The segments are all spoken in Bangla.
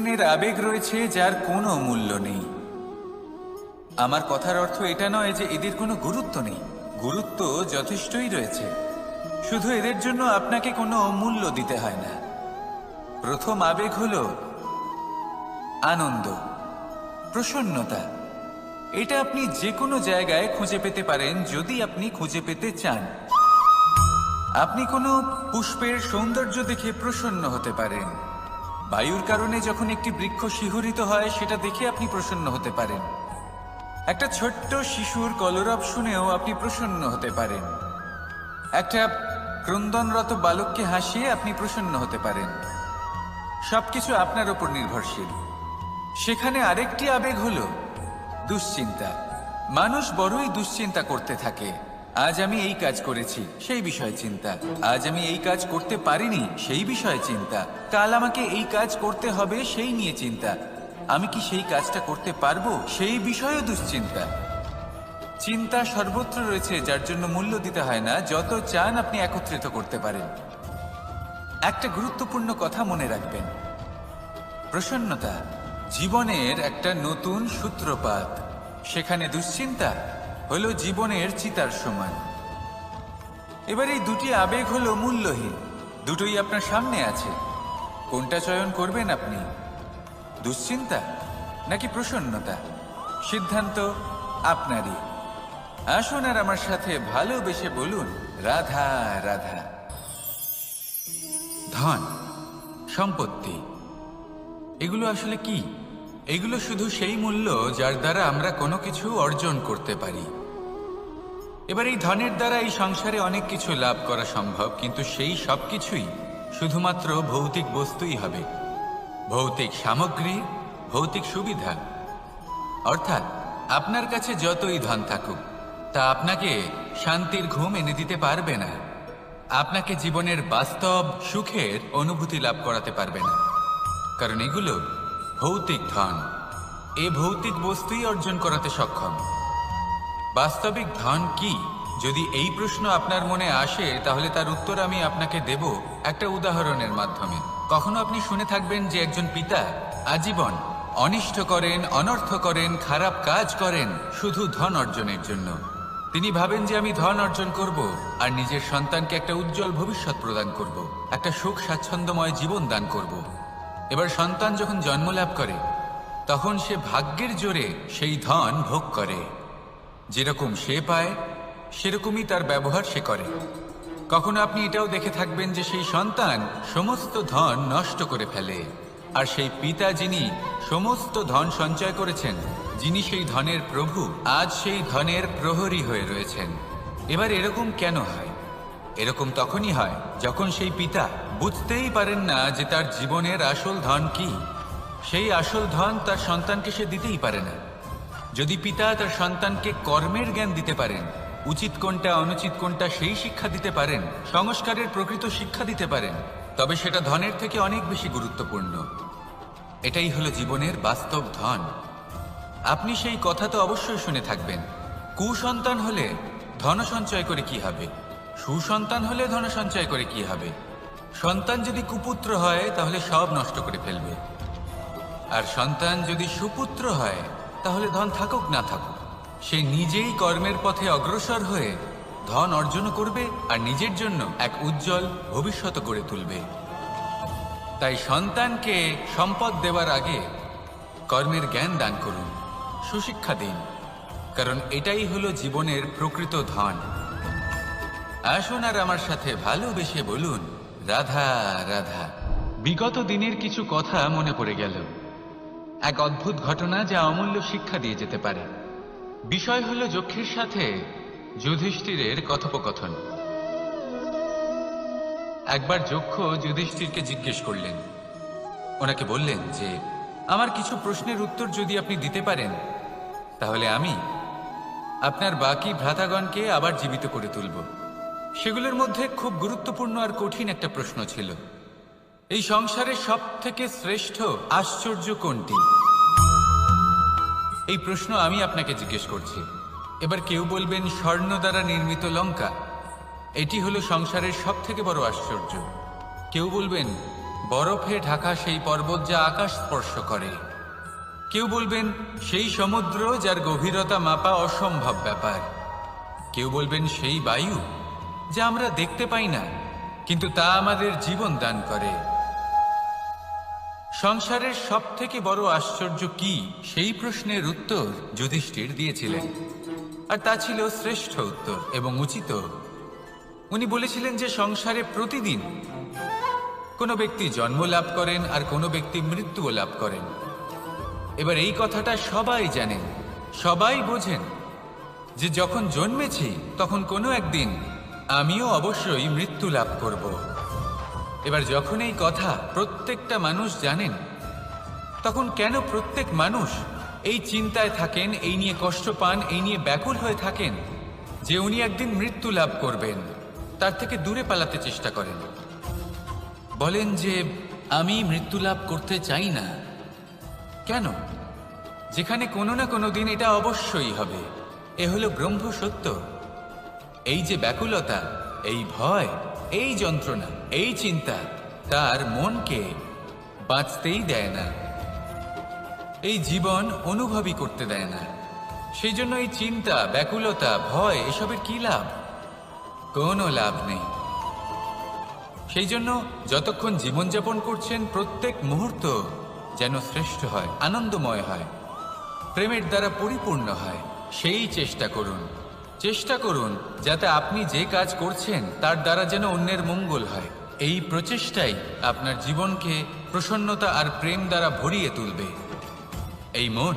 ধরনের আবেগ রয়েছে যার কোনো মূল্য নেই। আমার কথার অর্থ এটা নয় যে এদের কোনো গুরুত্ব নেই, গুরুত্ব যথেষ্টই রয়েছে, শুধু এদের জন্য আপনাকে কোনো মূল্য দিতে হয় না। প্রথম আবেগ হলো আনন্দ, প্রসন্নতা। এটা আপনি যে কোনো জায়গায় খুঁজে পেতে পারেন যদি আপনি খুঁজে পেতে চান। আপনি কোনো পুষ্পের সৌন্দর্য দেখে প্রসন্ন হতে পারেন। বায়ুর কারণে যখন একটি বৃক্ষ শিহরিত হয় সেটা দেখে আপনি প্রসন্ন হতে পারেন। একটা ছোট্ট শিশুর কলরব শুনেও আপনি প্রসন্ন হতে পারেন। একটা ক্রন্দনরত বালককে হাসিয়ে আপনি প্রসন্ন হতে পারেন। সবকিছু আপনার ওপর নির্ভরশীল। সেখানে আরেকটি আবেগ হলো দুশ্চিন্তা। মানুষ বড়ই দুশ্চিন্তা করতে থাকে। আজ আমি এই কাজ করেছি, সেই বিষয়ে চিন্তা। আজ আমি এই কাজ করতে পারিনি, সেই বিষয়ে চিন্তা। কাল আমাকে এই কাজ করতে হবে, সেই নিয়ে চিন্তা। আমি কি সেই কাজটা করতে পারবো, সেই বিষয়েও দুশ্চিন্তা। চিন্তা সর্বত্র রয়েছে, যার জন্য মূল্য দিতে হয় না। যত চান আপনি একত্রিত করতে পারেন। একটা গুরুত্বপূর্ণ কথা মনে রাখবেন, প্রসন্নতা জীবনের একটা নতুন সূত্রপাত। সেখানে দুশ্চিন্তা হলো জীবনের চিতার সমান। এবার এই দুটি আবেগ হলো মূল্যহীন, দুটোই আপনার সামনে আছে। কোনটা চয়ন করবেন আপনি, দুশ্চিন্তা নাকি প্রসন্নতা? সিদ্ধান্ত আপনারই। আসুন আর আমার সাথে ভালোবেসে বলুন, রাধা রাধা। ধন, সম্পত্তি, এগুলো আসলে কি? এগুলো শুধু সেই মূল্য যার দ্বারা আমরা কোনো কিছু অর্জন করতে পারি। এবার এই ধনের দ্বারা এই সংসারে অনেক কিছু লাভ করা সম্ভব, কিন্তু সেই সব কিছুই শুধুমাত্র ভৌতিক বস্তুই হবে, ভৌতিক সামগ্রী, ভৌতিক সুবিধা। অর্থাৎ আপনার কাছে যতই ধন থাকুক, তা আপনাকে শান্তির ঘুম এনে দিতে পারবে না, আপনাকে জীবনের বাস্তব সুখের অনুভূতি লাভ করাতে পারবে না। কারণ এগুলো ভৌতিক ধন, এ ভৌতিক বস্তুই অর্জন করাতে সক্ষম। বাস্তবিক ধন কি? যদি এই প্রশ্ন আপনার মনে আসে, তাহলে তার উত্তর আমি আপনাকে দেব একটা উদাহরণের মাধ্যমে। কখনো আপনি শুনে থাকবেন যে একজন পিতা আজীবন অনিষ্ট করেন, অনর্থ করেন, খারাপ কাজ করেন শুধু ধন অর্জনের জন্য। তিনি ভাবেন যে আমি ধন অর্জন করব আর নিজের সন্তানকে একটা উজ্জ্বল ভবিষ্যৎ প্রদান করব, একটা সুখ স্বাচ্ছন্দ্যময় জীবন দান করব। এবার সন্তান যখন জন্ম লাভ করে, তখন সে ভাগ্যের জোরে সেই ধন ভোগ করে। যেরকম সে পায় সেরকমই তার ব্যবহার সে করে। কখনো আপনি এটাও দেখে থাকবেন যে সেই সন্তান সমস্ত ধন নষ্ট করে ফেলে, আর সেই পিতা যিনি সমস্ত ধন সঞ্চয় করেছেন, যিনি সেই ধনের প্রভু, আজ সেই ধনের প্রহরী হয়ে রয়েছেন। এবার এরকম কেন হয়? এরকম তখনই হয় যখন সেই পিতা বুঝতেই পারেন না যে তার জীবনের আসল ধন কি। সেই আসল ধন তার সন্তানকে সে দিতেই পারে না। যদি পিতা তার সন্তানকে কর্মের জ্ঞান দিতে পারেন, উচিত কোনটা অনুচিত কোনটা সেই শিক্ষা দিতে পারেন, সংস্কারের প্রকৃত শিক্ষা দিতে পারেন, তবে সেটা ধনের থেকে অনেক বেশি গুরুত্বপূর্ণ। এটাই হলো জীবনের বাস্তব ধন। আপনি সেই কথা তো অবশ্যই শুনে থাকবেন, কুসন্তান হলে ধন সঞ্চয় করে কি হবে, সুসন্তান হলে ধন সঞ্চয় করে কি হবে। সন্তান যদি কুপুত্র হয় তাহলে সব নষ্ট করে ফেলবে, আর সন্তান যদি সুপুত্র হয় তাহলে ধন থাকুক না থাকুক, সে নিজেই কর্মের পথে অগ্রসর হয়ে ধন অর্জন করবে আর নিজের জন্য এক উজ্জ্বল ভবিষ্যৎ গড়ে তুলবে। তাই সন্তানকে সম্পদ দেওয়ার আগে কর্মের জ্ঞান দান করুন, সুশিক্ষা দিন, কারণ এটাই হলো জীবনের প্রকৃত ধন। আসুন আর আমার সাথে ভালোবেসে বলুন, রাধা রাধা। বিগত দিনের কিছু কথা মনে পড়ে গেল, এক অদ্ভুত ঘটনা যা অমূল্য শিক্ষা দিয়ে যেতে পারে। বিষয় হলো যক্ষের সাথে যুধিষ্ঠিরের কথোপকথন। একবার যক্ষ যুধিষ্ঠিরকে জিজ্ঞেস করলেন, ওনাকে বললেন যে আমার কিছু প্রশ্নের উত্তর যদি আপনি দিতে পারেন, তাহলে আমি আপনার বাকি ভ্রাতাগণকে আবার জীবিত করে তুলব। সেগুলোর মধ্যে খুব গুরুত্বপূর্ণ আর কঠিন একটা প্রশ্ন ছিল, এই সংসারের সব থেকে শ্রেষ্ঠ আশ্চর্য কোনটি? এই প্রশ্ন আমি আপনাকে জিজ্ঞেস করছি। এবার কেউ বলবেন স্বর্ণ দ্বারা নির্মিত লঙ্কা, এটি হলো সংসারের সব থেকে বড় আশ্চর্য। কেউ বলবেন বরফে ঢাকা সেই পর্বত যা আকাশ স্পর্শ করে। কেউ বলবেন সেই সমুদ্র যার গভীরতা মাপা অসম্ভব ব্যাপার। কেউ বলবেন সেই বায়ু যা আমরা দেখতে পাই না, কিন্তু তা আমাদের জীবন দান করে। সংসারের সবথেকে বড় আশ্চর্য কি, সেই প্রশ্নের উত্তর যুধিষ্ঠির দিয়েছিলেন, আর তা ছিল শ্রেষ্ঠ উত্তর এবং উচিত। উনি বলেছিলেন যে সংসারে প্রতিদিন কোনো ব্যক্তি জন্ম লাভ করেন আর কোনো ব্যক্তি মৃত্যুও লাভ করেন। এবার এই কথাটা সবাই জানেন, সবাই বোঝেন যে যখন জন্মেছি তখন কোনো একদিন আমিও অবশ্যই মৃত্যু লাভ করব। এবার যখন এই কথা প্রত্যেকটা মানুষ জানেন, তখন কেন প্রত্যেক মানুষ এই চিন্তায় থাকেন, এই নিয়ে কষ্ট পান, এই নিয়ে ব্যাকুল হয়ে থাকেন যে উনি একদিন মৃত্যু লাভ করবেন, তার থেকে দূরে পালাতে চেষ্টা করেন। বলেন যে আমি মৃত্যু লাভ করতে চাই না। কেন? যেখানে কোনো না কোনো দিন এটা অবশ্যই হবে। এ হলো ব্রহ্ম সত্য। এই যে ব্যাকুলতা, এই ভয়, এই যন্ত্রণা, এই চিন্তা তার মনকে বাঁচতেই দেয় না, এই জীবন অনুভবই করতে দেয় না। সেই জন্য এই চিন্তা, ব্যাকুলতা, ভয় এসবের কি লাভ? কোনো লাভ নেই। সেই জন্য যতক্ষণ জীবনযাপন করছেন প্রত্যেক মুহূর্ত যেন শ্রেষ্ঠ হয়, আনন্দময় হয়, প্রেমের দ্বারা পরিপূর্ণ হয়, সেই চেষ্টা করুন। চেষ্টা করুন যাতে আপনি যে কাজ করছেন তার দ্বারা যেন অন্যের মঙ্গল হয়। এই প্রচেষ্টাই আপনার জীবনকে প্রসন্নতা আর প্রেম দ্বারা ভরিয়ে তুলবে। এই মন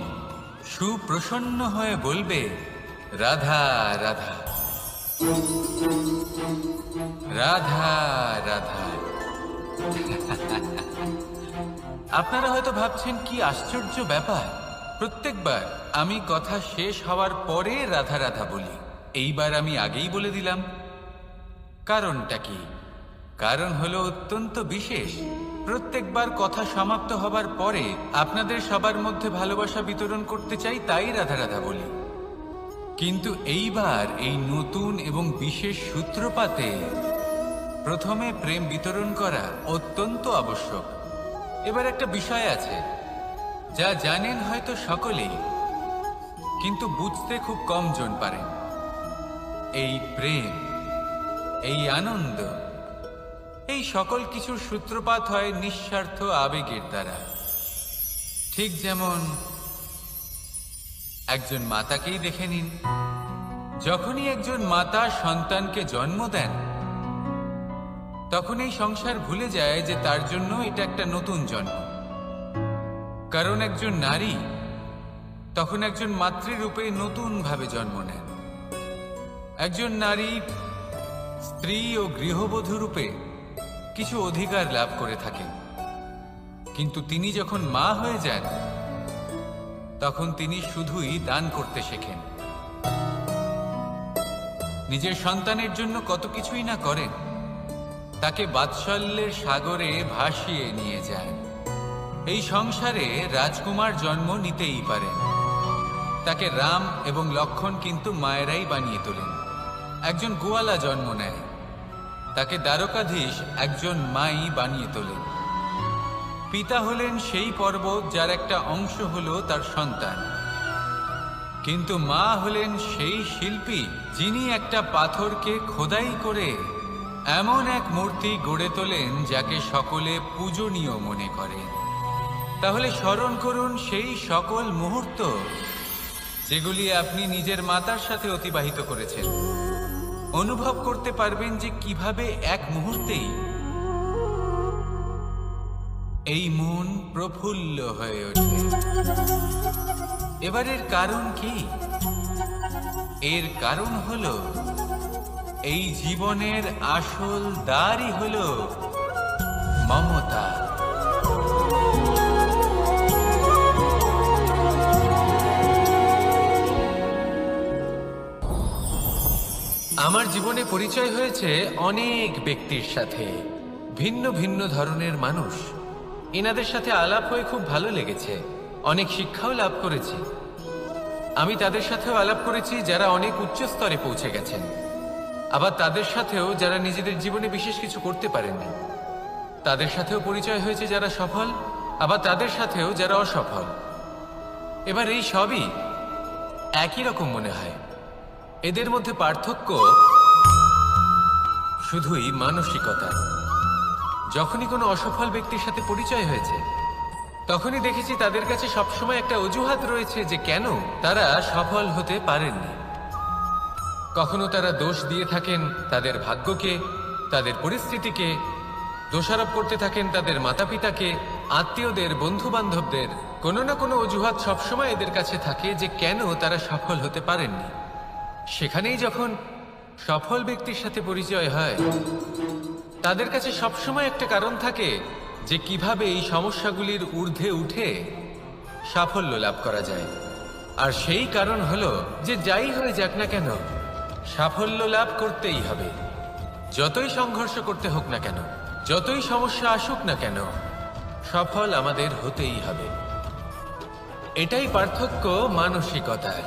সুপ্রসন্ন হয়ে বলবে, রাধা রাধা রাধা রাধা। আপনারা হয়তো ভাবছেন কি আশ্চর্য ব্যাপার, প্রত্যেকবার আমি কথা শেষ হওয়ার পরে রাধা রাধা বলি। এইবার আমি আগেই বলে দিলাম। কারণটা কি? কারণ হলো অত্যন্ত বিশেষ। প্রত্যেকবার কথা সমাপ্ত হবার পরে আপনাদের সবার মধ্যে ভালোবাসা বিতরণ করতে চাই, তাই রাধা রাধা বলি। কিন্তু এইবার এই নতুন এবং বিশেষ সূত্রপাতে প্রথমে প্রেম বিতরণ করা অত্যন্ত আবশ্যক। এবার একটা বিষয় আছে যা জানেন হয়তো সকলেই, কিন্তু বুঝতে খুব কম জন পারেন। এই প্রেম, এই আনন্দ, এই সকল কিছুর সূত্রপাত হয় নিঃস্বার্থ আবেগের দ্বারা। ঠিক যেমন একজন মাতাকেই দেখে নিন। যখনই একজন মাতা সন্তানকে জন্ম দেন, তখন এই সংসার ভুলে যায় যে তার জন্য এটা একটা নতুন জন্ম। কারণ একজন নারী তখন একজন মাতৃরূপে নতুনভাবে জন্ম নেন। একজন নারী স্ত্রী ও গৃহবধূ রূপে কিছু অধিকার লাভ করে থাকেন, কিন্তু তিনি যখন মা হয়ে যান তখন তিনি শুধুই দান করতে শেখেন। নিজের সন্তানের জন্য কত কিছুই না করেন, তাকে বাৎসল্যের সাগরে ভাসিয়ে নিয়ে যান। এই সংসারে রাজকুমার জন্ম নিতেই পারেন, তাকে রাম এবং লক্ষ্মণ কিন্তু মায়েরাই বানিয়ে তোলেন। একজন গোয়ালা জন্ম নেয়, তাকে দ্বারকাধীশ একজন মাই বানিয়ে তোলেন। পিতা হলেন সেই পর্বত যার একটা অংশ হলো তার সন্তান, কিন্তু মা হলেন সেই শিল্পী যিনি একটা পাথরকে খোদাই করে এমন এক মূর্তি গড়ে তোলেন যাকে সকলে পূজনীয় মনে করেন। তাহলে স্মরণ করুন সেই সকল মুহূর্ত যেগুলি আপনি নিজের মাতার সাথে অতিবাহিত করেছেন। অনুভব করতে পারবেন যে কিভাবে এক মুহূর্তেই এই মন প্রফুল্ল হয়ে ওঠে। এবারের কারণ কি? এর কারণ হলো এই জীবনের আসল দ্বারই হলো মমতা। আমার জীবনে পরিচয় হয়েছে অনেক ব্যক্তির সাথে, ভিন্ন ভিন্ন ধরনের মানুষ। এনাদের সাথে আলাপ হয়ে খুব ভালো লেগেছে, অনেক শিক্ষাও লাভ করেছি। আমি তাদের সাথেও আলাপ করেছি যারা অনেক উচ্চ স্তরে পৌঁছে গেছেন, আবার তাদের সাথেও যারা নিজেদের জীবনে বিশেষ কিছু করতে পারেননি। তাদের সাথেও পরিচয় হয়েছে যারা সফল, আবার তাদের সাথেও যারা অসফল। এবার এই সবই একই রকম মনে হয়। এদের মধ্যে পার্থক্য শুধুই মানসিকতা। যখনই কোনো অসফল ব্যক্তির সাথে পরিচয় হয়েছে, তখনই দেখেছি তাদের কাছে সবসময় একটা অজুহাত রয়েছে যে কেন তারা সফল হতে পারেননি। কখনো তারা দোষ দিয়ে থাকেন তাদের ভাগ্যকে, তাদের পরিস্থিতিকে, দোষারোপ করতে থাকেন তাদের মাতা পিতাকে, আত্মীয়দের, বন্ধু বান্ধবদের। কোনো না কোনো অজুহাত সবসময় এদের কাছে থাকে যে কেন তারা সফল হতে পারেননি। সেখানেই যখন সফল ব্যক্তির সাথে পরিচয় হয়, তাদের কাছে সবসময় একটা কারণ থাকে যে কিভাবে এই সমস্যাগুলির ঊর্ধ্বে উঠে সাফল্য লাভ করা যায়। আর সেই কারণ হলো যে যাই হয়ে যাক না কেন, সাফল্য লাভ করতেই হবে। যতই সংঘর্ষ করতে হোক না কেন, যতই সমস্যা আসুক না কেন, সফল আমাদের হতেই হবে। এটাই পার্থক্য মানসিকতায়।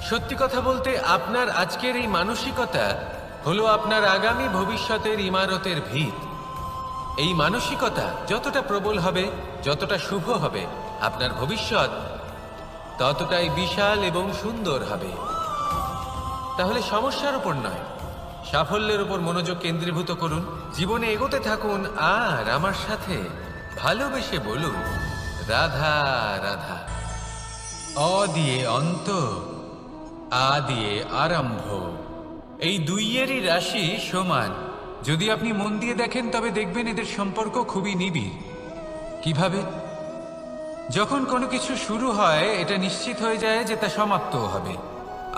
সত্যি কথা বলতে, আপনার আজকের এই মানসিকতা হলো আপনার আগামী ভবিষ্যতের ইমারতের ভিত। এই মানসিকতা যতটা প্রবল হবে, যতটা শুভ হবে, আপনার ভবিষ্যৎ ততটাই বিশাল এবং সুন্দর হবে। তাহলে সমস্যার উপর নয়, সাফল্যের উপর মনোযোগ কেন্দ্রীভূত করুন, জীবনে এগোতে থাকুন, আর আমার সাথে ভালোবেসে বলুন, রাধা রাধা। অ দিয়ে অন্ত, আ দিয়ে আরম্ভ। এই দুইয়েরই রাশি সমান। যদি আপনি মন দিয়ে দেখেন তবে দেখবেন এদের সম্পর্ক খুবই নিবিড়। কিভাবে? যখন কোনো কিছু শুরু হয়, এটা নিশ্চিত হয়ে যায় যে তা সমাপ্তও হবে।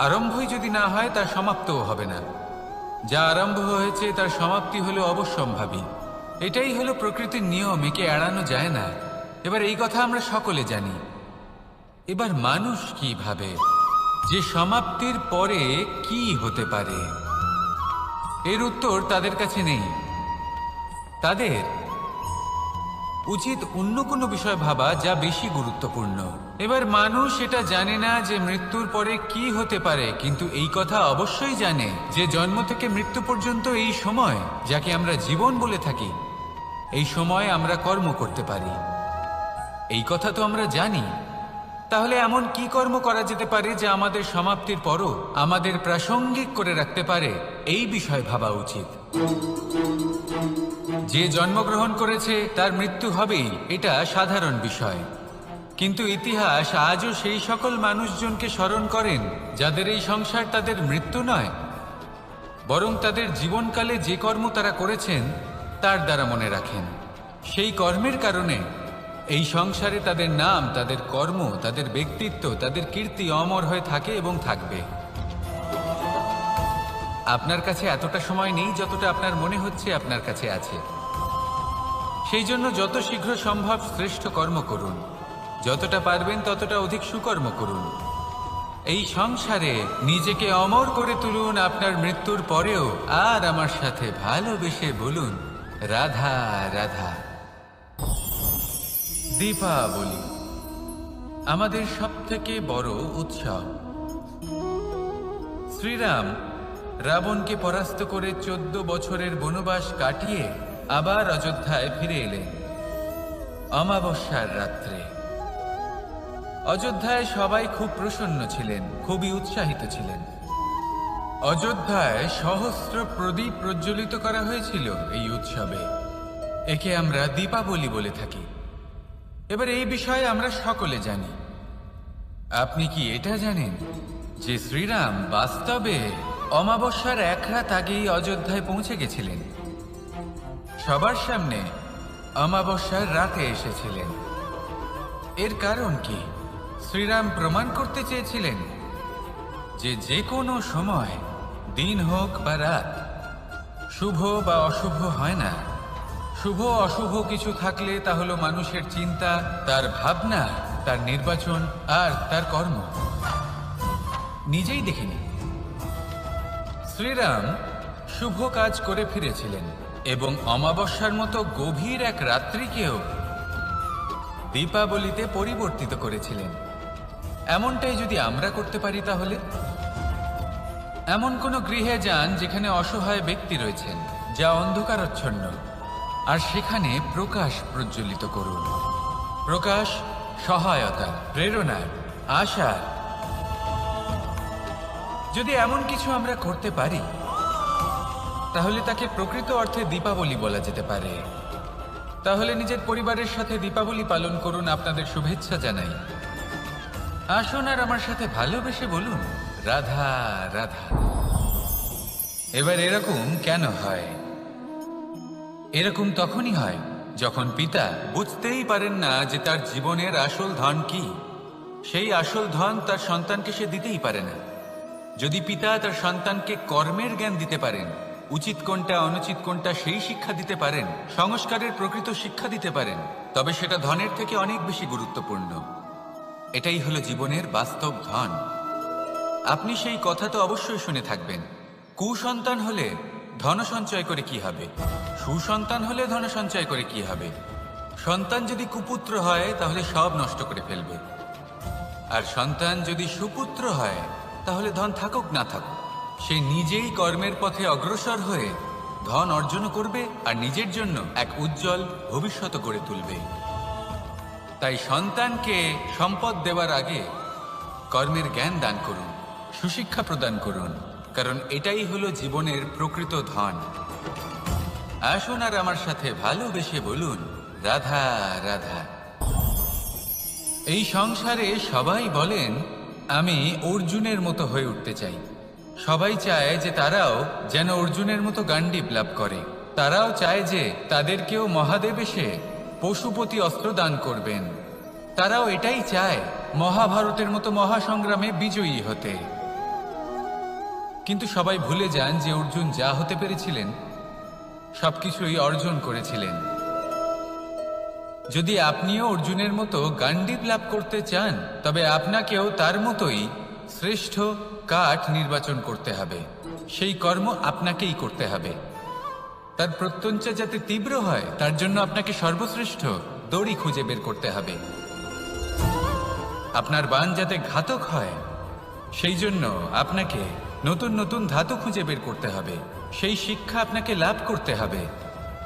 আরম্ভই যদি না হয়, তার সমাপ্তও হবে না। যা আরম্ভ হয়েছে তার সমাপ্তি হলো অবশ্যম্ভাবী। এটাই হলো প্রকৃতির নিয়ম, একে এড়ানো যায় না। এবার এই কথা আমরা সকলে জানি। এবার মানুষ কি ভাবে যে সমাপ্তির পরে কি হতে পারে, এর উত্তর তাদের কাছে নেই। তাদের উচিত অন্য কোনো বিষয় ভাবা যা বেশি গুরুত্বপূর্ণ। এবার মানুষ এটা জানে না যে মৃত্যুর পরে কি হতে পারে, কিন্তু এই কথা অবশ্যই জানে যে জন্ম থেকে মৃত্যু পর্যন্ত এই সময়, যাকে আমরা জীবন বলে থাকি, এই সময় আমরা কর্ম করতে পারি। এই কথা তো আমরা জানি। তাহলে এমন কি কর্ম করা যেতে পারে যা আমাদের সমাপ্তির পরও আমাদের প্রাসঙ্গিক করে রাখতে পারে, এই বিষয় ভাবা উচিত। যে জন্মগ্রহণ করেছে তার মৃত্যু হবেই, এটা সাধারণ বিষয়। কিন্তু ইতিহাস আজও সেই সকল মানুষজনকে স্মরণ করেন যাদের এই সংসার তাদের মৃত্যু নয়, বরং তাদের জীবনকালে যে কর্ম তারা করেছেন তার দ্বারা মনে রাখেন। সেই কর্মের কারণে এই সংসারে তাদের নাম, তাদের কর্ম, তাদের ব্যক্তিত্ব, তাদের কীর্তি অমর হয়ে থাকে এবং থাকবে। আপনার কাছে এতটা সময় নেই যতটা আপনার মনে হচ্ছে আপনার কাছে আছে। সেই জন্য যত শীঘ্র সম্ভব শ্রেষ্ঠ কর্ম করুন, যতটা পারবেন ততটা অধিক সুকর্ম করুন। এই সংসারে নিজেকে অমর করে তুলুন আপনার মৃত্যুর পরেও, আর আমার সাথে ভালোবেসে বলুন, রাধা রাধা। দীপাবলি আমাদের সবথেকে বড় উৎসব। শ্রীরাম রাবণকে পরাস্ত করে 14 বছরের বনবাস কাটিয়ে আবার অযোধ্যায় ফিরে এলেন অমাবস্যার রাত্রে। অযোধ্যায় সবাই খুব প্রসন্ন ছিলেন, খুবই উৎসাহিত ছিলেন। অযোধ্যায় সহস্র প্রদীপ প্রজ্বলিত করা হয়েছিল এই উৎসবে। একে আমরা দীপাবলি বলে থাকি। এবার এই বিষয়ে আমরা সকলে জানি। আপনি কি এটা জানেন যে শ্রীরাম বাস্তবে অমাবস্যার এক রাত আগেই অযোধ্যায় পৌঁছে গেছিলেন? সবার সামনে অমাবস্যার রাতে এসেছিলেন। এর কারণ কি? শ্রীরাম প্রমাণ করতে চেয়েছিলেন যে যে কোনো সময়, দিন হোক বা রাত, শুভ বা অশুভ হয় না। শুভ অশুভ কিছু থাকলে তা হলো মানুষের চিন্তা, তার ভাবনা, তার নির্বাচন আর তার কর্ম। নিজেই দেখিনি। শ্রীরাম শুভ কাজ করে ফিরেছিলেন এবং অমাবস্যার মতো গভীর এক রাত্রিকেও দীপাবলিতে পরিবর্তিত করেছিলেন। এমনটাই যদি আমরা করতে পারি, তাহলে এমন কোনো গৃহে যান যেখানে অসহায় ব্যক্তি রয়েছেন, যা অন্ধকারাচ্ছন্ন। আর সেখানে প্রকাশ প্রজ্বলিত করুন। প্রকাশ সহায়তা, প্রেরণার, আশার। যদি এমন কিছু আমরা করতে পারি তাহলে তাকে প্রকৃত অর্থে দীপাবলি বলা যেতে পারে। তাহলে নিজের পরিবারের সাথে দীপাবলি পালন করুন। আপনাদের শুভেচ্ছা জানাই। আসুন আর আমার সাথে ভালোবেসে বলুন, রাধা রাধা। এবার এরকম কেন হয়? এরকম তখনই হয় যখন পিতা বুঝতেই পারেন না যে তার জীবনের আসল ধন কি। সেই আসল ধন তার সন্তানকে সে দিতেই পারে না। যদি পিতা তার সন্তানকে কর্মের জ্ঞান দিতে পারেন, উচিত কোনটা অনুচিত কোনটা সেই শিক্ষা দিতে পারেন, সংস্কারের প্রকৃত শিক্ষা দিতে পারেন, তবে সেটা ধনের থেকে অনেক বেশি গুরুত্বপূর্ণ। এটাই হলো জীবনের বাস্তব ধন। আপনি সেই কথা তো অবশ্যই শুনে থাকবেন, কুসন্তান হলে ধন সঞ্চয় করে কি হবে, সুসন্তান হলে ধন সঞ্চয় করে কি হবে। সন্তান যদি কুপুত্র হয় তাহলে সব নষ্ট করে ফেলবে, আর সন্তান যদি সুপুত্র হয় তাহলে ধন থাকুক না থাকুক সে নিজেই কর্মের পথে অগ্রসর হয়ে ধন অর্জন করবে আর নিজের জন্য এক উজ্জ্বল ভবিষ্যৎ গড়ে তুলবে। তাই সন্তানকে সম্পদ দেওয়ার আগে কর্মের জ্ঞান দান করুন, সুশিক্ষা প্রদান করুন, কারণ এটাই হলো জীবনের প্রকৃত ধন। আসুন আর আমার সাথে ভালোবেসে বলুন, রাধা রাধা। এই সংসারে সবাই বলেন আমি অর্জুনের মতো হয়ে উঠতে চাই। সবাই চায় যে তারাও যেন অর্জুনের মতো গান্ডীব লাভ করে। তারাও চায় যে তাদেরকেও মহাদেব এসে পশুপতি অস্ত্র দান করবেন। তারাও এটাই চায় মহাভারতের মতো মহাসংগ্রামে বিজয়ী হতে। কিন্তু সবাই ভুলে যান যে অর্জুন যা হতে পেরেছিলেন সবকিছুই অর্জন করেছিলেন। যদি আপনিও অর্জুনের মতো গান্ডীব লাভ করতে চান তবে আপনাকেও তার মতোই শ্রেষ্ঠ কাঠ নির্বাচন করতে হবে। সেই কর্ম আপনাকেই করতে হবে। তার প্রত্যঞ্চা যাতে তীব্র হয় তার জন্য আপনাকে সর্বশ্রেষ্ঠ দড়ি খুঁজে বের করতে হবে। আপনার বাণ যাতে ঘাতক হয় সেই জন্য আপনাকে নতুন নতুন ধাতু খুঁজে বের করতে হবে। সেই শিক্ষা আপনাকে লাভ করতে হবে,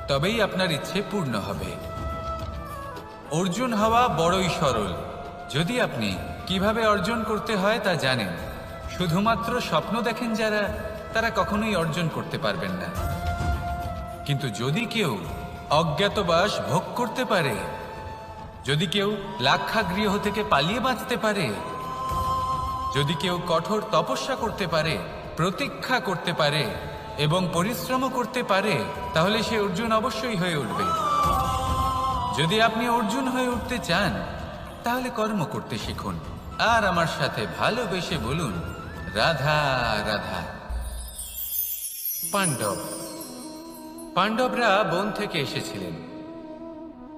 তবেই আপনার ইচ্ছে পূর্ণ হবে। অর্জুন হওয়া বড়ই সরল যদি আপনি কিভাবে অর্জন করতে হয় তা জানেন। শুধুমাত্র স্বপ্ন দেখেন যারা, তারা কখনোই অর্জন করতে পারবেন না। কিন্তু যদি কেউ অজ্ঞাতবাস ভোগ করতে পারে, যদি কেউ লাক্ষাগৃহ থেকে পালিয়ে বাঁচতে পারে, যদি কেউ কঠোর তপস্যা করতে পারে, প্রতীক্ষা করতে পারে এবং পরিশ্রমও করতে পারে, তাহলে সে অর্জুন অবশ্যই হয়ে উঠবে। যদি আপনি অর্জুন হয়ে উঠতে চান তাহলে কর্ম করতে শিখুন আর আমার সাথে ভালোবেসে বলুন, রাধা রাধা। পাণ্ডবরা বন থেকে এসেছিলেন।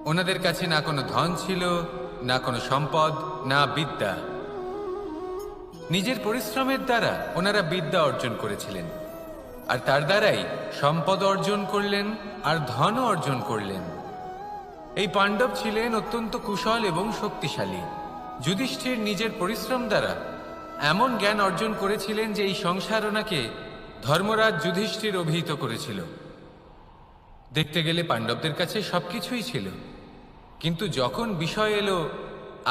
ওনাদের কাছে না কোনো ধন ছিল, না কোনো সম্পদ, না বিদ্যা। নিজের পরিশ্রমের দ্বারা ওনারা বিদ্যা অর্জন করেছিলেন, আর তার দ্বারাই সম্পদ অর্জন করলেন আর ধনও অর্জন করলেন। এই পাণ্ডব ছিলেন অত্যন্ত কুশল এবং শক্তিশালী। যুধিষ্ঠির নিজের পরিশ্রম দ্বারা এমন জ্ঞান অর্জন করেছিলেন যে এই সংসার ওনাকে ধর্মরাজ যুধিষ্ঠির অভিহিত করেছিল। দেখতে গেলে পাণ্ডবদের কাছে সবকিছুই ছিল, কিন্তু যখন বিষয় এলো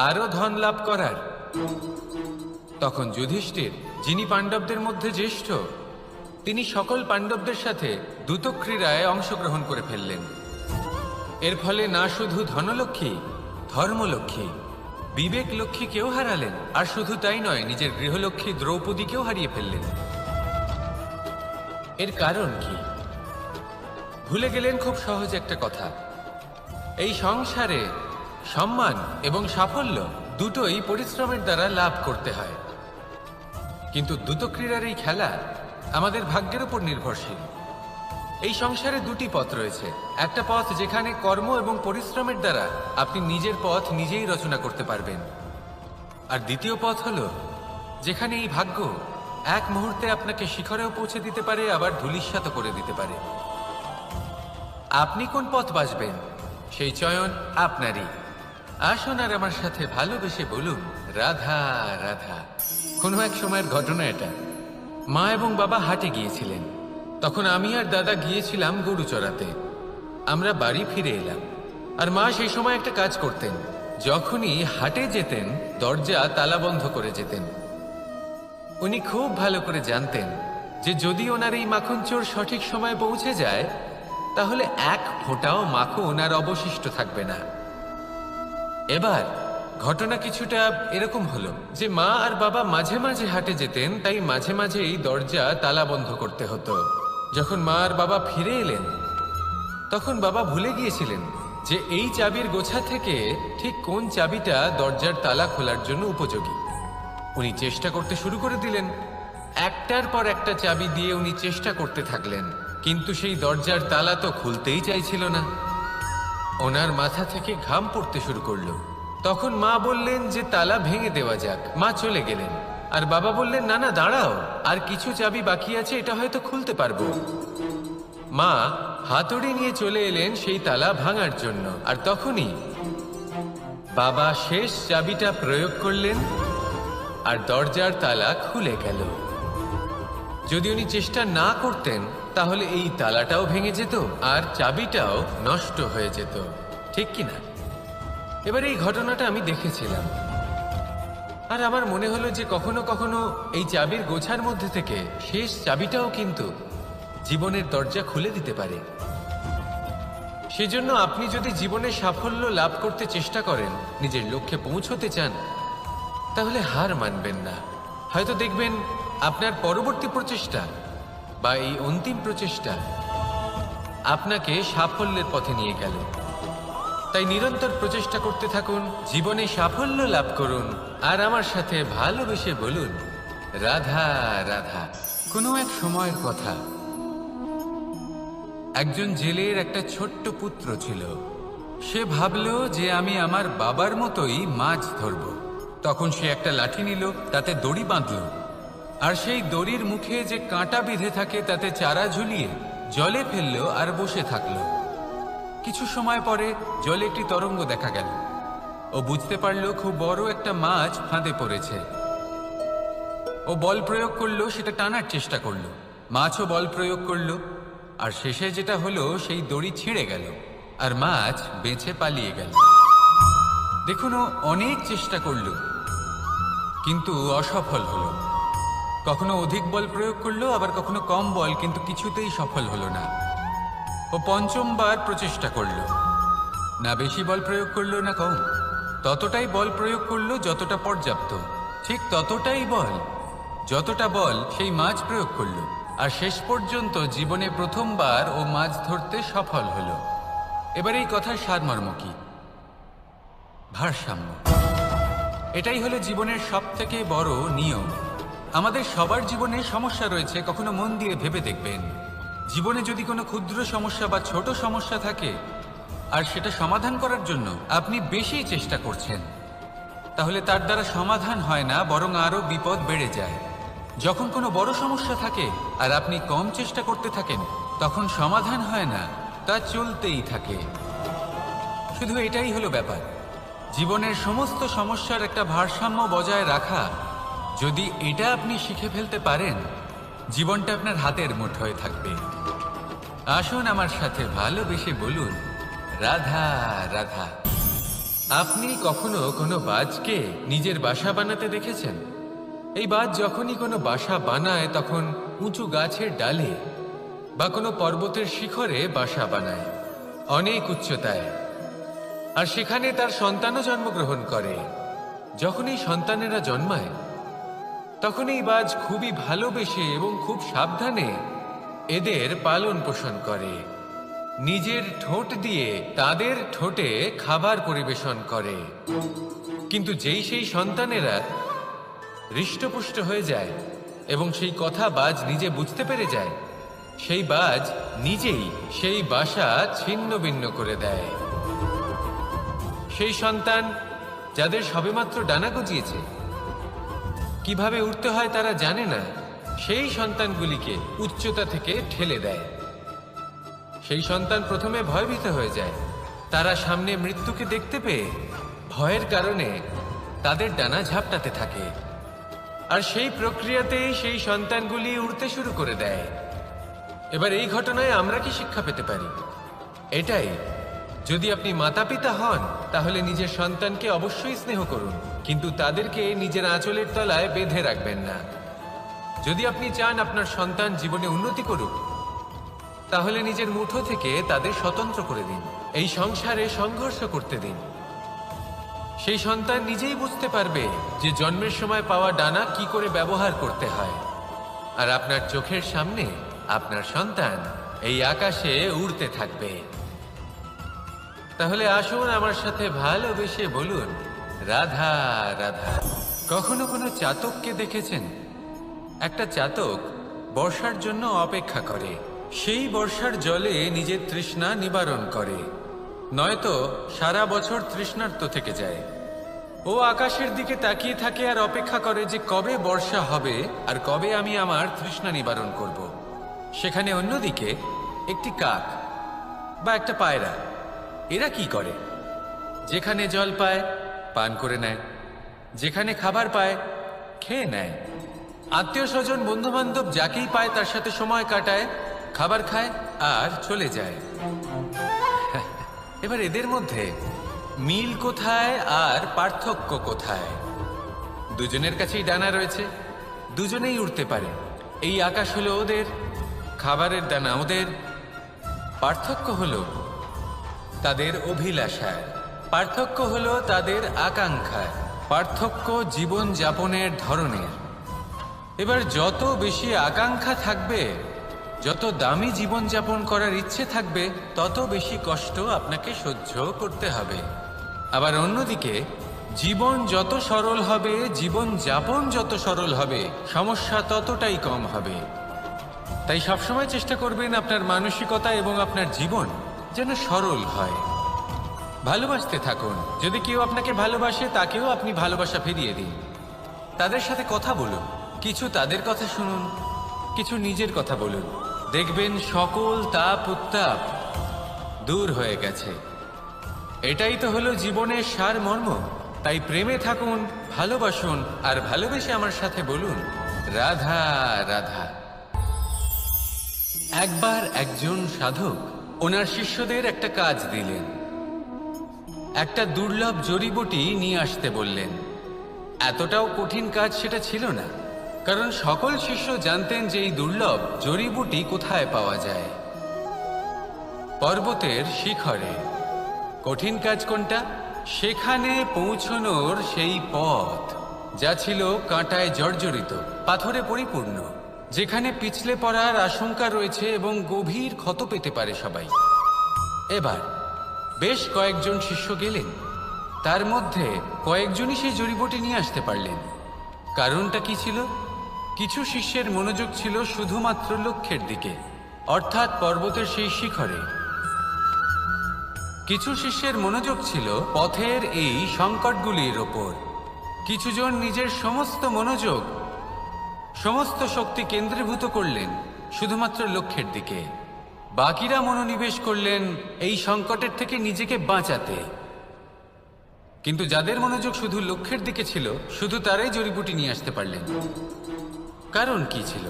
আরো ধন লাভ করার, তখন যুধিষ্ঠির, যিনি পাণ্ডবদের মধ্যে জ্যেষ্ঠ, তিনি সকল পাণ্ডবদের সাথে দ্যুতক্রীড়ায় অংশগ্রহণ করে ফেললেন। এর ফলে না শুধু ধনলক্ষ্মী, ধর্মলক্ষ্মী, বিবেক লক্ষ্মীকেও হারালেন, আর শুধু তাই নয়, নিজের গৃহলক্ষ্মী দ্রৌপদীকেও হারিয়ে ফেললেন। এর কারণ কি? ভুলে গেলেন খুব সহজ একটা কথা, এই সংসারে সম্মান এবং সাফল্য দুটোই পরিশ্রমের দ্বারা লাভ করতে হয়। কিন্তু দ্যুতক্রীড়ার এই খেলা আমাদের ভাগ্যের উপর নির্ভরশীল। এই সংসারে দুটি পথ রয়েছে। একটা পথ যেখানে কর্ম এবং পরিশ্রমের দ্বারা আপনি নিজের পথ নিজেই রচনা করতে পারবেন, আর দ্বিতীয় পথ হলো যেখানে এই ভাগ্য এক মুহূর্তে আপনাকে শিখরেও পৌঁছে দিতে পারে, আবার ধূলিসাৎ করে দিতে পারে। আপনি কোন পথ বাছবেন সেই চয়ন আপনারই। আসুন আর আমার সাথে ভালোবেসে বলুন, রাধা রাধা। কোনো এক সময়ের ঘটনা এটা। মা এবং বাবা হাটে গিয়েছিলেন। তখন আমি আর দাদা গিয়েছিলাম গরু চড়াতে। আমরা বাড়ি ফিরে এলাম, আর মা সেই সময় একটা কাজ করতেন। যখনই হাটে যেতেন দরজা তালা বন্ধ করে যেতেন। উনি খুব ভালো করে জানতেন যে যদি ওনার এই মাখন চোর সঠিক সময়ে পৌঁছে যায় তাহলে এক ফোঁটাও মাখন আর অবশিষ্ট থাকবে না। এবার ঘটনা কিছুটা এরকম হলো যে মা আর বাবা মাঝে মাঝে হাটে যেতেন, তাই মাঝে মাঝে এই দরজা তালা বন্ধ করতে হতো। যখন মা আর বাবা ফিরে এলেন তখন বাবা ভুলে গিয়েছিলেন যে এই চাবির গোছা থেকে ঠিক কোন চাবিটা দরজার তালা খোলার জন্য উপযোগী। উনি চেষ্টা করতে শুরু করে দিলেন। একটার পর একটা চাবি দিয়ে উনি চেষ্টা করতে থাকলেন, কিন্তু সেই দরজার তালা তো খুলতেই চাইছিল না। ওনার মাথা থেকে ঘাম পড়তে শুরু করলো। তখন মা বললেন যে তালা ভেঙে দেওয়া যাক। মা চলে গেলেন, আর বাবা বললেন না না দাঁড়াও, আর কিছু চাবি বাকি আছে, এটা হয়তো খুলতে পারবো। মা হাতুড়ি নিয়ে চলে এলেন সেই তালা ভাঙার জন্য, আর তখনই বাবা শেষ চাবিটা প্রয়োগ করলেন আর দরজার তালা খুলে গেল। যদি উনি চেষ্টা না করতেন তাহলে এই তালাটাও ভেঙে যেত আর চাবিটাও নষ্ট হয়ে যেত, ঠিক কিনা? এবার এই ঘটনাটা আমি দেখেছিলাম, আর আমার মনে হলো যে কখনো কখনো এই চাবির গোছার মধ্যে থেকে শেষ চাবিটাও কিন্তু জীবনের দরজা খুলে দিতে পারে। সেজন্য আপনি যদি জীবনে সাফল্য লাভ করতে চেষ্টা করেন, নিজের লক্ষ্যে পৌঁছতে চান, তাহলে হার মানবেন না। হয়তো দেখবেন আপনার পরবর্তী প্রচেষ্টা বা এই অন্তিম প্রচেষ্টা আপনাকে সাফল্যের পথে নিয়ে গেল। তাই নিরন্তর প্রচেষ্টা করতে থাকুন, জীবনে সাফল্য লাভ করুন, আর আমার সাথে ভালোবেসে বলুন রাধা রাধা। কোনো এক সময়ের কথা, একজন জেলের একটা ছোট্ট পুত্র ছিল। সে ভাবল যে আমি আমার বাবার মতোই মাছ ধরব। তখন সে একটা লাঠি নিল, তাতে দড়ি বাঁধল, আর সেই দড়ির মুখে যে কাঁটা বিঁধে থাকে তাতে চারা ঝুলিয়ে জলে ফেললো আর বসে থাকলো। কিছু সময় পরে জলে একটি তরঙ্গ দেখা গেল। ও বুঝতে পারলো খুব বড় একটা মাছ ফাঁদে পড়েছে। ও বল প্রয়োগ করলো, সেটা টানার চেষ্টা করলো। মাছও বল প্রয়োগ করলো, আর শেষে যেটা হলো সেই দড়ি ছিঁড়ে গেল আর মাছ বেঁচে পালিয়ে গেল। দেখুন, ও অনেক চেষ্টা করলো কিন্তু অসফল হলো। কখনো অধিক বল প্রয়োগ করলো, আবার কখনো কম বল, কিন্তু কিছুতেই সফল হলো না। ও পঞ্চমবার প্রচেষ্টা করলো, না বেশি বল প্রয়োগ করলো না কম, ততটাই বল প্রয়োগ করলো যতটা পর্যাপ্ত, ঠিক ততটাই বল যতটা বল সেই মাছ প্রয়োগ করলো। আর শেষ পর্যন্ত জীবনে প্রথমবার ও মাছ ধরতে সফল হলো। এবার এই কথার সারমর্ম কি? ভারসাম্য। এটাই হলো জীবনের সবথেকে বড় নিয়ম। আমাদের সবার জীবনে সমস্যা রয়েছে, কখনো মন দিয়ে ভেবে দেখবেন। জীবনে যদি কোনো ক্ষুদ্র সমস্যা বা ছোট সমস্যা থাকে আর সেটা সমাধান করার জন্য আপনি বেশি চেষ্টা করছেন, তাহলে তার দ্বারা সমাধান হয় না, বরং আরো বিপদ বেড়ে যায়। যখন কোনো বড় সমস্যা থাকে আর আপনি কম চেষ্টা করতে থাকেন, তখন সমাধান হয় না, তা চলতেই থাকে। শুধু এটাই হলো ব্যাপার। জীবনের সমস্ত সমস্যার একটা ভারসাম্য বজায় রাখা, যদি এটা আপনি শিখে ফেলতে পারেন, জীবনটা আপনার হাতের মুঠোয় থাকবে। আসুন আমার সাথে ভালোবেসে বলুন রাধা রাধা। আপনি কখনো কোনো বাজকে নিজের বাসা বানাতে দেখেছেন? এই বাজ যখনই কোনো বাসা বানায় তখন উঁচু গাছের ডালে বা কোনো পর্বতের শিখরে বাসা বানায়, অনেক উচ্চতায়, আর সেখানে তার সন্তানও জন্মগ্রহণ করে। যখন এই সন্তানেরা জন্মায় তখন এই বাজ খুবই ভালোবেসে এবং খুব সাবধানে এদের পালন পোষণ করে। নিজের ঠোঁট দিয়ে তাদের ঠোঁটে খাবার পরিবেশন করে। কিন্তু যেই সেই সন্তানেরা হৃষ্টপুষ্ট হয়ে যায় এবং সেই কথা বাজ নিজে বুঝতে পেরে যায়, সেই বাজ নিজেই সেই বাসা ছিন্ন ভিন্ন করে দেয়। সেই সন্তান যাদের সবেমাত্র ডানা গজিয়েছে, কিভাবে উঠতে হয় তারা জানে না, সেই সন্তানগুলিকে উচ্চতা থেকে ঠেলে দেয়। সেই সন্তান প্রথমে ভয়ভীত হয়ে যায়। তারা সামনে মৃত্যুকে দেখতে পেয়ে ভয়ের কারণে তাদের ডানা ঝাপটাতে থাকে, আর সেই প্রক্রিয়াতেই সেই সন্তানগুলি উড়তে শুরু করে দেয়। এবার এই ঘটনায় আমরা কি শিক্ষা পেতে পারি? এটাই, যদি আপনি মাতা পিতা হন তাহলে নিজের সন্তানকে অবশ্যই স্নেহ করুন, কিন্তু তাদেরকে নিজের আঁচলের তলায় বেঁধে রাখবেন না। যদি আপনি চান আপনার সন্তান জীবনে উন্নতি করুক, তাহলে নিজের মুঠো থেকে তাদের স্বতন্ত্র করে দিন। এই সংসারে সংঘর্ষ করতে দিন। সেই সন্তান নিজেই বুঝতে পারবে যে জন্মের সময় পাওয়া ডানা কি করে ব্যবহার করতে হয়। আর আপনার চোখের সামনে আপনার সন্তান এই আকাশে উড়তে থাকবে। তাহলে আসুন আমার সাথে ভালোবেসে বলুন, রাধা রাধা। কখনো কোনো চাতককে দেখেছেন? একটা চাতক বর্ষার জন্য অপেক্ষা করে, সেই বর্ষার জলে নিজের তৃষ্ণা নিবারণ করে, নয়তো সারা বছর তৃষ্ণার্ত থেকে যায়। ও আকাশের দিকে তাকিয়ে থাকে আর অপেক্ষা করে যে কবে বর্ষা হবে আর কবে আমি আমার তৃষ্ণা নিবারণ করব। সেখানে অন্যদিকে একটি কাক বা একটা পায়রা, এরা কি করে? যেখানে জল পায় পান করে নেয়, যেখানে খাবার পায় খেয়ে নেয়, আত্মীয় স্বজন বন্ধু বান্ধব যাকেই পায় তার সাথে সময় কাটায়, খাবার খায় আর চলে যায়। এবার এদের মধ্যে মিল কোথায় আর পার্থক্য কোথায়? দুজনের কাছেই ডানা রয়েছে, দুজনেই উড়তে পারে। এই আকাশ হলো ওদের, খাবারের দানা ওদের। পার্থক্য হলো তাদের অভিলাষায়, পার্থক্য হলো তাদের আকাঙ্ক্ষায়, পার্থক্য জীবন যাপনের ধরনের। এবার যত বেশি আকাঙ্ক্ষা থাকবে, যত দামি জীবন যাপন করার ইচ্ছে থাকবে, তত বেশি কষ্ট আপনাকে সহ্য করতে হবে। আবার অন্যদিকে জীবন যত সরল হবে, জীবন যাপন যত সরল হবে, সমস্যা ততটাই কম হবে। তাই সবসময় চেষ্টা করবেন আপনার মানসিকতা এবং আপনার জীবন যেন সরল হয়। ভালোবাসতে থাকুন। যদি কেউ আপনাকে ভালোবাসে, তাকেও আপনি ভালোবাসা ফিরিয়ে দিন। তাদের সাথে কথা বলুন, কিছু তাদের কথা শুনুন, কিছু নিজের কথা বলুন। দেখবেন সকল তাপ উত্তাপ দূর হয়ে গেছে। এটাই তো হলো জীবনের সারমর্ম। তাই প্রেমে থাকুন, ভালোবাসুন, আর ভালোবেসে আমার সাথে বলুন, রাধা রাধা। একবার একজন সাধক ওনার শিষ্যদের একটা কাজ দিলেন। একটা দুর্লভ জড়িবুটি নিয়ে আসতে বললেন। এতটাও কঠিন কাজ সেটা ছিল না, কারণ সকল শিষ্য জানতেন যে এই দুর্লভ জড়িবুটি কোথায় পাওয়া যায়। পর্বতের শিখরে। কঠিন কাজ কোনটা? সেখানে পৌঁছনোর সেই পথ, যা ছিল কাঁটায় জর্জরিত, পাথরে পরিপূর্ণ, যেখানে পিছলে পড়ার আশঙ্কা রয়েছে এবং গভীর ক্ষত পেতে পারে সবাই। এবার বেশ কয়েকজন শিষ্য গেলেন, তার মধ্যে কয়েকজনই সেই জড়িবুটি নিয়ে আসতে পারলেন। কারণটা কি ছিল? কিছু শিষ্যের মনোযোগ ছিল শুধুমাত্র লক্ষ্যের দিকে, অর্থাৎ পর্বতের সেই শিখরে। কিছু শিষ্যের মনোযোগ ছিল পথের এই সংকটগুলির ওপর। কিছুজন নিজের সমস্ত মনোযোগ, সমস্ত শক্তি কেন্দ্রীভূত করলেন শুধুমাত্র লক্ষ্যের দিকে। বাকিরা মনোনিবেশ করলেন এই সংকটের থেকে নিজেকে বাঁচাতে। কিন্তু যাদের মনোযোগ শুধু লক্ষ্যের দিকে ছিল, শুধু তারাই জড়িবুটি নিয়ে আসতে পারলেন। কারণ কি ছিল?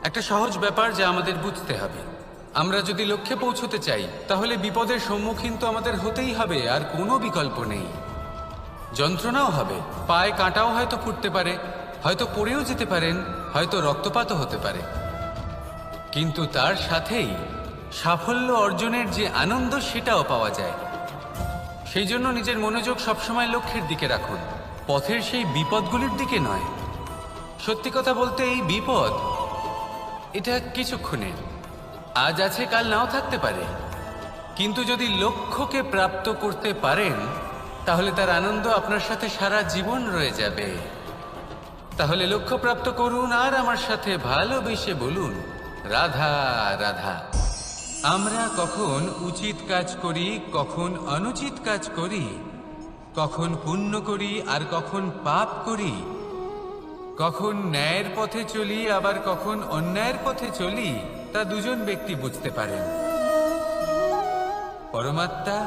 একটা সহজ ব্যাপার যা আমাদের বুঝতে হবে। আমরা যদি লক্ষ্যে পৌঁছতে চাই, তাহলে বিপদের সম্মুখীন তো আমাদের হতেই হবে, আর কোনো বিকল্প নেই। যন্ত্রণাও হবে, পায়ে কাঁটাও হয়তো ফুটতে পারে, হয়তো পড়েও যেতে পারেন, হয়তো রক্তপাতও হতে পারে। কিন্তু তার সাথেই সাফল্য অর্জনের যে আনন্দ, সেটাও পাওয়া যায়। সেই জন্য নিজের মনোযোগ সবসময় লক্ষ্যের দিকে রাখুন, পথের সেই বিপদগুলির দিকে নয়। সত্যি কথা বলতে, এই বিপদ এটা কিছুক্ষণের, আজ আছে কাল নাও থাকতে পারে। কিন্তু যদি লক্ষ্যকে প্রাপ্ত করতে পারেন, তাহলে তার আনন্দ আপনার সাথে সারা জীবন রয়ে যাবে। তাহলে লক্ষ্য প্রাপ্ত করুন আর আমার সাথে ভালোবেসে বলুন, রাধা রাধা। আমরা কখন উচিত কাজ করি, কখন অনুচিত কাজ করি, কখন পুণ্য করি আর কখন পাপ করি, কখন ন্যায়ের পথে চলি আবার কখন অন্যায়ের পথে চলি, তা দুজন ব্যক্তি বুঝতে পারেন, পরমাত্মা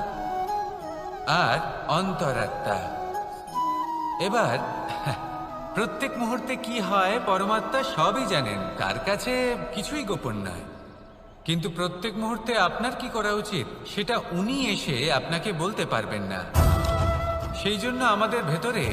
আর অন্তরাত্মা। এবার প্রত্যেক মুহূর্তে কি হয় পরমাত্মা সবই জানেন, কার কাছে কিছুই গোপন নয়। কিন্তু প্রত্যেক মুহূর্তে আপনার কি করা উচিত সেটা উনি এসে আপনাকে বলতে পারবেন না। সেই জন্য আমাদের ভেতরে